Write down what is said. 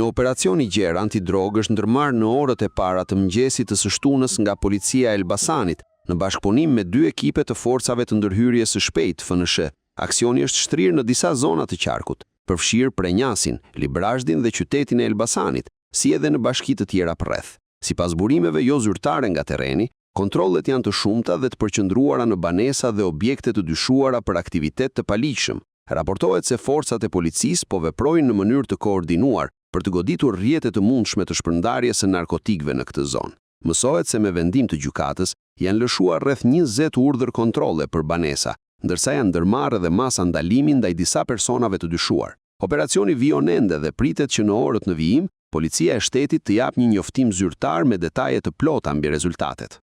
operacioni Gjerë antidrogë është ndërmarrë në orët e para të mëngjesit të së shtunës nga policia e Elbasanit, në bashkëpunim me 2 ekipe të forcave të ndërhyrjes së shpejtë FNSH. Aksioni është shtrirë në disa zona të qarkut, përfshirë Prenjasin, Librazhdin dhe qytetin e Elbasanit, si edhe në bashki të tjera përreth. Sipas burimeve jo zyrtare nga terreni, kontrollet janë të shumta dhe të përqendruara në banesa dhe objekte të dyshuara për aktivitet të paligjshëm. Raportohet se forcat e policisë po veprojnë në mënyrë të koordinuar për të goditur rrjete të mundshme të shpërndarjes së narkotikëve në këtë zonë. Mësohet se me vendim të gjykatës janë lëshuar rreth 20 urdhër kontrolle për banesa, ndërsa janë ndërmarrë edhe masa ndalimi ndaj disa personave të dyshuar. Operacioni vijon ende dhe pritet që në orët në vijim, policia e shtetit të japë një njoftim zyrtar me detaje të plota mbi rezultatet.